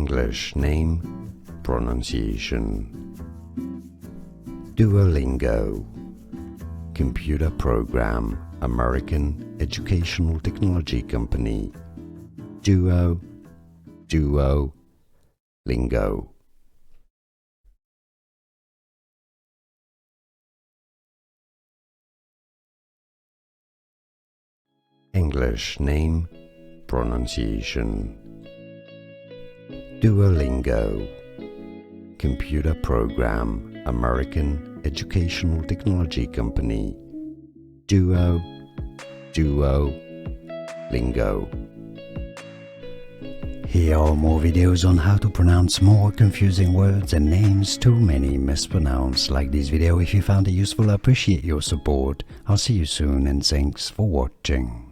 English name, pronunciation. Duolingo, computer program, American educational technology company. Duolingo. English name, pronunciation. Duolingo, computer program, American educational technology company. Duolingo. Here are more videos on how to pronounce more confusing words and names too many mispronounced. Like this video if you found it useful. I appreciate your support. I'll see you soon and thanks for watching.